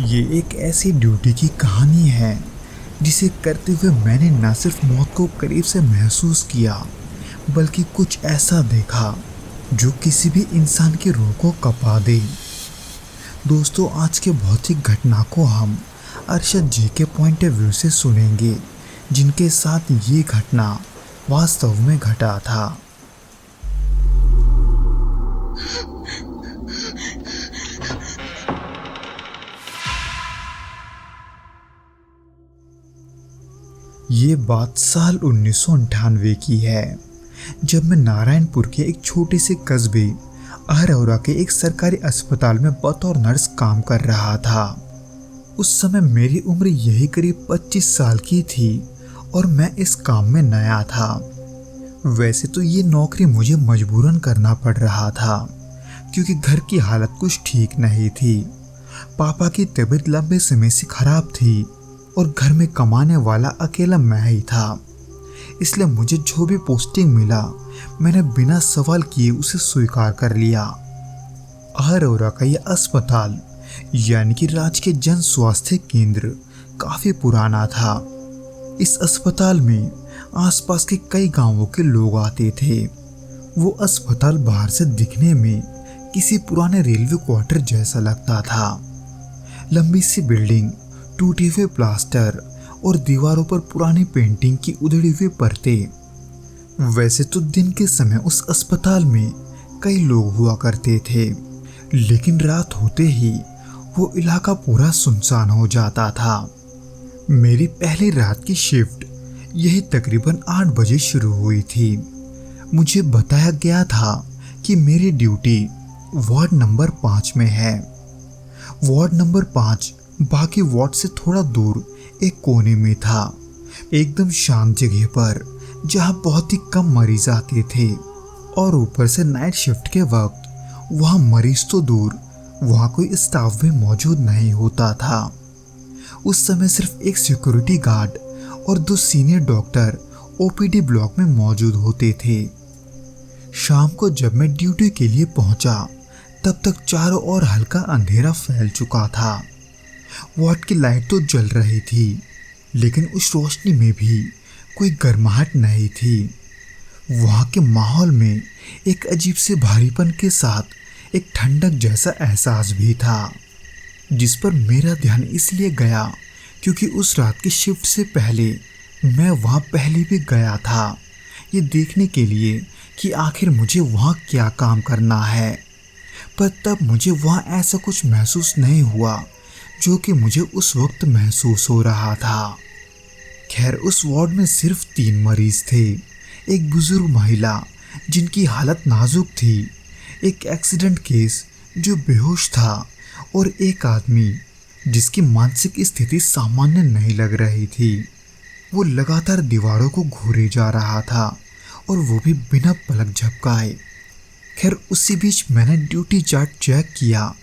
ये एक ऐसी ड्यूटी की कहानी है जिसे करते हुए मैंने न सिर्फ मौत को करीब से महसूस किया बल्कि कुछ ऐसा देखा जो किसी भी इंसान की रूह को कँपा दे। दोस्तों, आज के भौतिक घटना को हम अरशद जी के पॉइंट ऑफ व्यू से सुनेंगे, जिनके साथ ये घटना वास्तव में घटा था। ये बात साल 1998 की है, जब मैं नारायणपुर के एक छोटे से कस्बे अहरौरा के एक सरकारी अस्पताल में बतौर नर्स काम कर रहा था। उस समय मेरी उम्र यही करीब 25 साल की थी और मैं इस काम में नया था। वैसे तो ये नौकरी मुझे मजबूरन करना पड़ रहा था, क्योंकि घर की हालत कुछ ठीक नहीं थी। पापा की तबीयत लंबे समय से खराब थी और घर में कमाने वाला अकेला मैं ही था। इसलिए मुझे जो भी पोस्टिंग मिला, मैंने बिना सवाल किए उसे स्वीकार कर लिया। अहरौरा का यह अस्पताल यानी कि राजकीय जन स्वास्थ्य केंद्र काफी पुराना था। इस अस्पताल में आसपास के कई गांवों के लोग आते थे। वो अस्पताल बाहर से दिखने में किसी पुराने रेलवे क्वार्टर जैसा लगता था। लंबी सी बिल्डिंग, टूटे हुए प्लास्टर और दीवारों पर पुरानी पेंटिंग की उधड़ी हुई परतें। वैसे तो दिन के समय उस अस्पताल में कई लोग हुआ करते थे, लेकिन रात होते ही वो इलाका पूरा सुनसान हो जाता था। मेरी पहली रात की शिफ्ट यही तकरीबन 8 बजे शुरू हुई थी। मुझे बताया गया था कि मेरी ड्यूटी वार्ड नंबर 5 में है। वार्ड नंबर 5 बाकी वार्ड से थोड़ा दूर एक कोने में था, एकदम शांत जगह पर जहां बहुत ही कम मरीज आते थे। और ऊपर से नाइट शिफ्ट के वक्त वहां मरीज तो दूर, वहां कोई स्टाफ भी मौजूद नहीं होता था। उस समय सिर्फ एक सिक्योरिटी गार्ड और 2 सीनियर डॉक्टर ओपीडी ब्लॉक में मौजूद होते थे। शाम को जब मैं ड्यूटी के लिए पहुंचा, तब तक चारों ओर हल्का अंधेरा फैल चुका था। वार्ड की लाइट तो जल रही थी, लेकिन उस रोशनी में भी कोई गर्माहट नहीं थी। वहां के माहौल में एक अजीब से भारीपन के साथ एक ठंडक जैसा एहसास भी था, जिस पर मेरा ध्यान इसलिए गया क्योंकि उस रात की शिफ्ट से पहले मैं वहां पहले भी गया था, ये देखने के लिए कि आखिर मुझे वहां क्या काम करना है। पर तब मुझे वहां ऐसा कुछ महसूस नहीं हुआ जो कि मुझे उस वक्त महसूस हो रहा था। खैर, उस वार्ड में सिर्फ 3 मरीज थे। एक बुजुर्ग महिला जिनकी हालत नाजुक थी, एक एक्सीडेंट केस जो बेहोश था और एक आदमी जिसकी मानसिक स्थिति सामान्य नहीं लग रही थी। वो लगातार दीवारों को घूरे जा रहा था और वो भी बिना पलक झपकाए। खैर, उसी बीच मैंने ड्यूटी चार्ट चेक किया,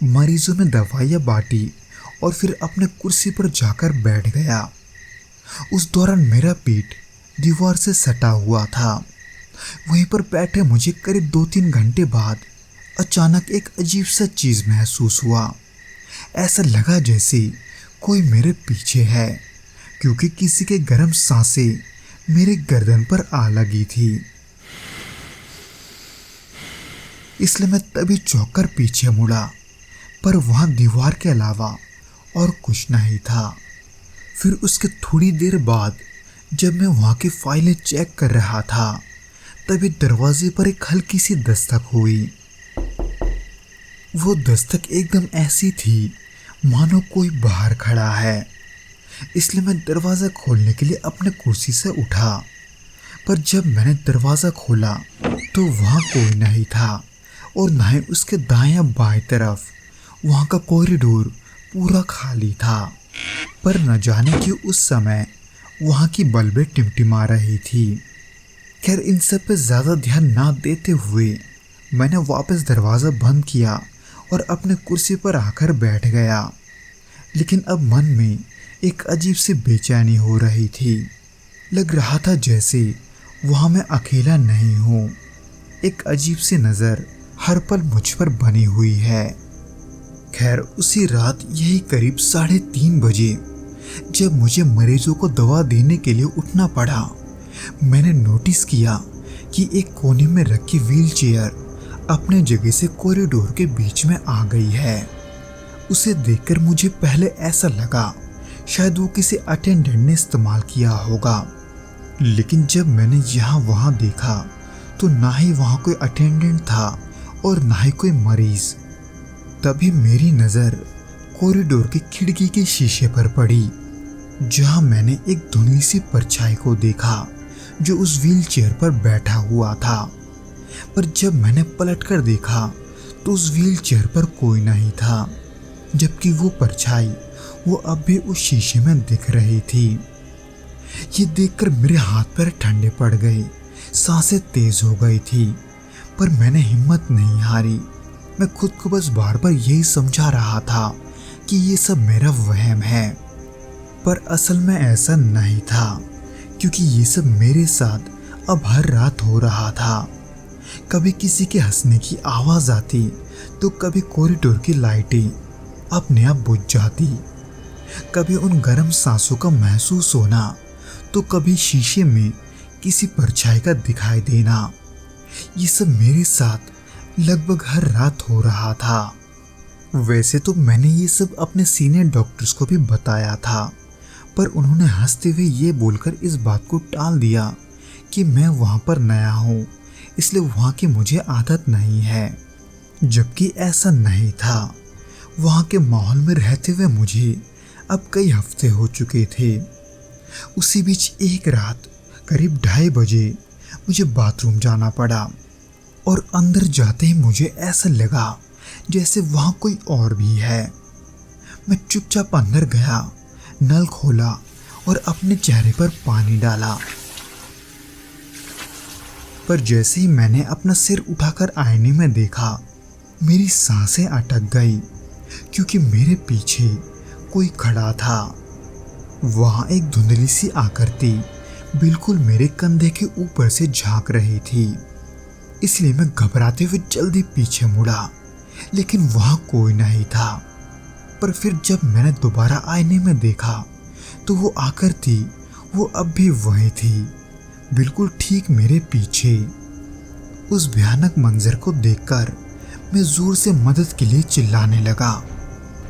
मरीजों में दवाइयाँ बांटी और फिर अपने कुर्सी पर जाकर बैठ गया। उस दौरान मेरा पीठ दीवार से सटा हुआ था। वहीं पर बैठे मुझे करीब 2-3 घंटे बाद अचानक एक अजीब सा चीज़ महसूस हुआ। ऐसा लगा जैसे कोई मेरे पीछे है, क्योंकि किसी के गर्म सांसें मेरे गर्दन पर आ लगी थी। इसलिए मैं तभी चौंक कर पीछे मुड़ा, पर वहां दीवार के अलावा और कुछ नहीं था। फिर उसके थोड़ी देर बाद जब मैं वहां की फाइलें चेक कर रहा था, तभी दरवाजे पर एक हल्की सी दस्तक हुई। वो दस्तक एकदम ऐसी थी मानो कोई बाहर खड़ा है। इसलिए मैं दरवाज़ा खोलने के लिए अपने कुर्सी से उठा, पर जब मैंने दरवाज़ा खोला तो वहाँ कोई नहीं था और ना ही उसके दायां बाएं तरफ। वहाँ का कॉरिडोर पूरा खाली था, पर न जाने क्यों उस समय वहाँ की बल्बें टिमटिमा रही थी। खैर, इन सब पे ज़्यादा ध्यान ना देते हुए मैंने वापस दरवाज़ा बंद किया और अपने कुर्सी पर आकर बैठ गया। लेकिन अब मन में एक अजीब सी बेचैनी हो रही थी। लग रहा था जैसे वहाँ मैं अकेला नहीं हूँ। एक अजीब सी नज़र हर पल मुझ पर बनी हुई है। खैर उसी रात यही करीब 3:30 बजे जब मुझे मरीजों को दवा देने के लिए उठना पड़ा, मैंने नोटिस किया कि एक कोने में रखी व्हीलचेयर अपने जगह से कॉरिडोर के बीच में आ गई है। उसे देखकर मुझे पहले ऐसा लगा शायद वो किसी अटेंडेंट ने इस्तेमाल किया होगा, लेकिन जब मैंने यहाँ वहाँ देखा तो ना ही वहाँ कोई अटेंडेंट था और ना ही कोई मरीज। तभी मेरी नज़र कॉरिडोर की खिड़की के शीशे पर पड़ी, जहाँ मैंने एक धुंधली सी परछाई को देखा जो उस व्हीलचेयर पर बैठा हुआ था। पर जब मैंने पलटकर देखा तो उस व्हीलचेयर पर कोई नहीं था, जबकि वो परछाई वो अब भी उस शीशे में दिख रही थी। ये देखकर मेरे हाथ पैर ठंडे पड़ गए, सांसें तेज हो गई थी, पर मैंने हिम्मत नहीं हारी। मैं खुद को बस बार बार यही समझा रहा था कि ये सब मेरा वहम है, पर असल में ऐसा नहीं था, क्योंकि ये सब मेरे साथ अब हर रात हो रहा था। कभी किसी के हंसने की आवाज आती तो कभी कॉरिडोर की लाइटें अपने आप बुझ जाती, कभी उन गर्म सांसों का महसूस होना तो कभी शीशे में किसी परछाई का दिखाई देना। ये सब मेरे साथ लगभग हर रात हो रहा था। वैसे तो मैंने ये सब अपने सीनियर डॉक्टर्स को भी बताया था, पर उन्होंने हंसते हुए ये बोलकर इस बात को टाल दिया कि मैं वहाँ पर नया हूँ, इसलिए वहाँ की मुझे आदत नहीं है। जबकि ऐसा नहीं था। वहाँ के माहौल में रहते हुए मुझे अब कई हफ्ते हो चुके थे। उसी बीच एक रात करीब 2:30 बजे मुझे बाथरूम जाना पड़ा, और अंदर जाते ही मुझे ऐसा लगा जैसे वहाँ कोई और भी है। मैं चुपचाप अंदर गया, नल खोला और अपने चेहरे पर पानी डाला। पर जैसे ही मैंने अपना सिर उठाकर आईने में देखा, मेरी सांसें अटक गई, क्योंकि मेरे पीछे कोई खड़ा था। वहाँ एक धुंधली सी आकृति बिल्कुल मेरे कंधे के ऊपर से झांक रही थी, इसलिए मैं घबराते हुए जल्दी पीछे मुड़ा, लेकिन वहाँ कोई नहीं था। पर फिर जब मैंने दोबारा आईने में देखा तो वो आकृति वो अब भी वही थी, बिल्कुल ठीक मेरे पीछे। उस भयानक मंजर को देखकर मैं जोर से मदद के लिए चिल्लाने लगा,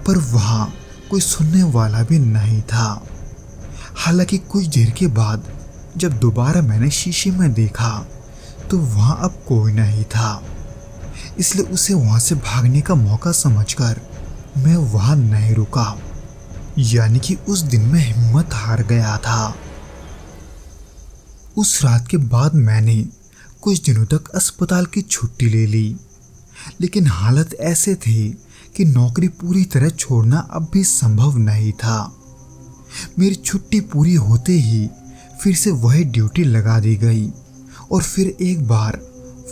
पर वहाँ कोई सुनने वाला भी नहीं था। हालांकि कुछ देर के बाद जब दोबारा मैंने शीशे में देखा तो वहाँ अब कोई नहीं था, इसलिए उसे वहाँ से भागने का मौका समझकर मैं वहाँ नहीं रुका। यानी कि उस दिन मैं हिम्मत हार गया था। उस रात के बाद मैंने कुछ दिनों तक अस्पताल की छुट्टी ले ली, लेकिन हालत ऐसे थी कि नौकरी पूरी तरह छोड़ना अब भी संभव नहीं था। मेरी छुट्टी पूरी होते ही फिर से वही ड्यूटी लगा दी गई, और फिर एक बार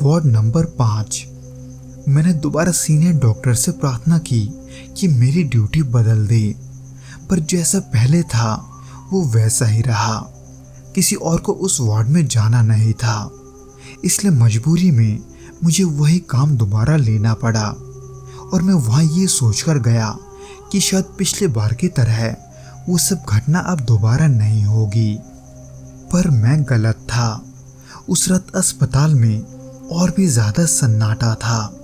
वार्ड नंबर 5 मैंने दोबारा सीनियर डॉक्टर से प्रार्थना की कि मेरी ड्यूटी बदल दे, पर जैसा पहले था वो वैसा ही रहा। किसी और को उस वार्ड में जाना नहीं था, इसलिए मजबूरी में मुझे वही काम दोबारा लेना पड़ा, और मैं वहाँ ये सोचकर गया कि शायद पिछले बार की तरह वो सब घटना अब दोबारा नहीं होगी। पर मैं गलत था। उस रात अस्पताल में और भी ज़्यादा सन्नाटा था।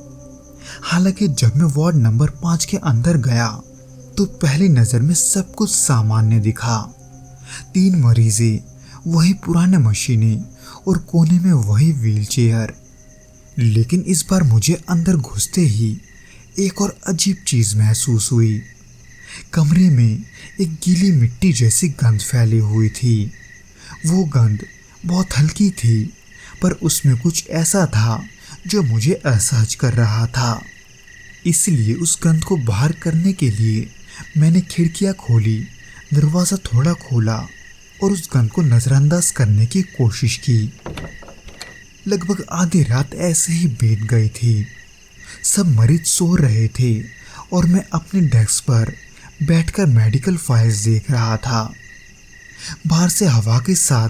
हालांकि जब मैं वार्ड नंबर 5 के अंदर गया तो पहली नज़र में सब कुछ सामान्य दिखा। 3 मरीजें, वही पुराने मशीनें और कोने में वही व्हीलचेयर। लेकिन इस बार मुझे अंदर घुसते ही एक और अजीब चीज़ महसूस हुई। कमरे में एक गीली मिट्टी जैसी गंध फैली हुई थी। वो गंध बहुत हल्की थी, पर उसमें कुछ ऐसा था जो मुझे असहज कर रहा था। इसलिए उस गंध को बाहर करने के लिए मैंने खिड़कियां खोली, दरवाज़ा थोड़ा खोला और उस गंध को नज़रअंदाज करने की कोशिश की। लगभग आधी रात ऐसे ही बीत गई थी। सब मरीज सो रहे थे और मैं अपने डेस्क पर बैठकर मेडिकल फाइल्स देख रहा था। बाहर से हवा के साथ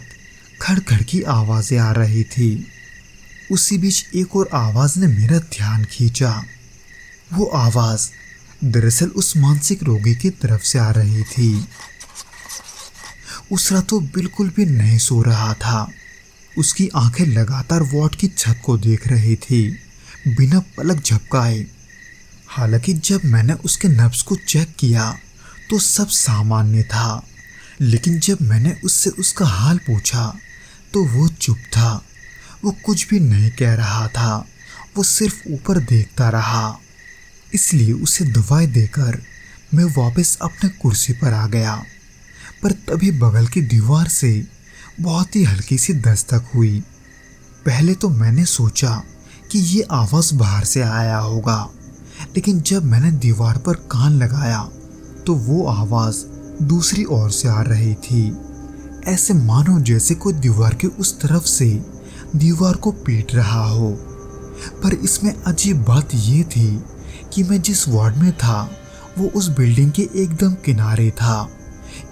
खड़खड़ की आवाज़ें आ रही थी। उसी बीच एक और आवाज़ ने मेरा ध्यान खींचा। वो आवाज़ दरअसल उस मानसिक रोगी की तरफ से आ रही थी। उसरा तो बिल्कुल भी नहीं सो रहा था। उसकी आंखें लगातार वार्ड की छत को देख रही थी, बिना पलक झपकाए। हालांकि जब मैंने उसके नब्ज को चेक किया तो सब सामान्य था, लेकिन जब मैंने उससे उसका हाल पूछा तो वो चुप था। वो कुछ भी नहीं कह रहा था, वो सिर्फ ऊपर देखता रहा। इसलिए उसे दवाई देकर मैं वापस अपने कुर्सी पर आ गया। पर तभी बगल की दीवार से बहुत ही हल्की सी दस्तक हुई। पहले तो मैंने सोचा कि ये आवाज़ बाहर से आया होगा, लेकिन जब मैंने दीवार पर कान लगाया तो वो आवाज़ दूसरी ओर से आ रही थी। ऐसे मानो जैसे कोई दीवार के उस तरफ से दीवार को पीट रहा हो। पर इसमें अजीब बात ये थी कि मैं जिस वार्ड में था वो उस बिल्डिंग के एकदम किनारे था,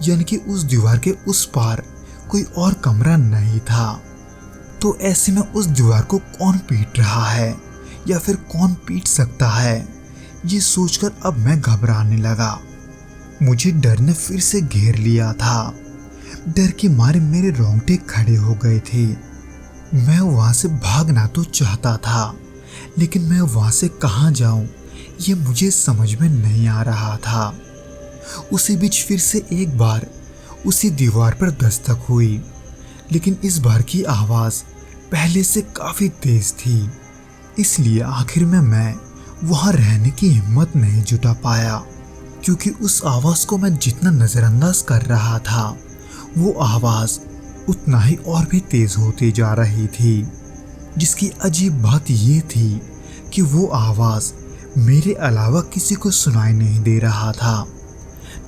यानी कि उस दीवार के उस पार कोई और कमरा नहीं था। तो ऐसे में उस दीवार को कौन पीट रहा है या फिर कौन पीट सकता है, ये सोचकर अब मैं घबराने लगा। मुझे डर ने फिर से घेर लिया था। डर के मारे मेरे रोंगटे खड़े हो गए थे। मैं वहां से भागना तो चाहता था, लेकिन मैं वहां से कहाँ जाऊं ये मुझे समझ में नहीं आ रहा था। उसी बीच फिर से एक बार उसी दीवार पर दस्तक हुई, लेकिन इस बार की आवाज़ पहले से काफ़ी तेज थी। इसलिए आखिर में मैं वहाँ रहने की हिम्मत नहीं जुटा पाया, क्योंकि उस आवाज़ को मैं जितना नज़रअंदाज कर रहा था वो आवाज़ उतना ही और भी तेज होती जा रही थी। जिसकी अजीब बात ये थी कि वो आवाज़ मेरे अलावा किसी को सुनाई नहीं दे रहा था,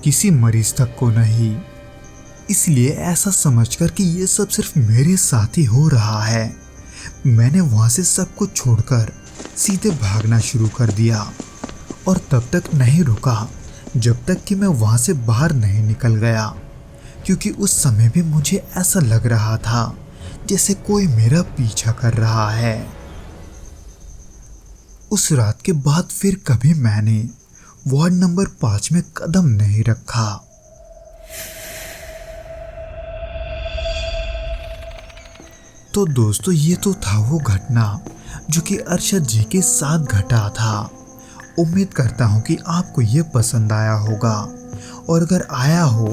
किसी मरीज तक को नहीं। इसलिए ऐसा समझकर कि ये सब सिर्फ मेरे साथ ही हो रहा है, मैंने वहाँ से सब कुछ छोड़कर सीधे भागना शुरू कर दिया। और तब तक नहीं रुका जब तक कि मैं वहाँ से बाहर नहीं निकल गया, क्योंकि उस समय भी मुझे ऐसा लग रहा था जैसे कोई मेरा पीछा कर रहा है। उस रात के बाद फिर कभी मैंने वार्ड नंबर 5 में कदम नहीं रखा। तो दोस्तों, ये तो था वो घटना जो कि अरशद जी के साथ घटा था। उम्मीद करता हूँ कि आपको ये पसंद आया होगा, और अगर आया हो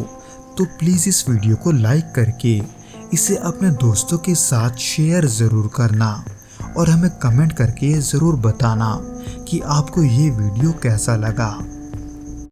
तो प्लीज़ इस वीडियो को लाइक करके इसे अपने दोस्तों के साथ शेयर ज़रूर करना, और हमें कमेंट करके ज़रूर बताना कि आपको ये वीडियो कैसा लगा।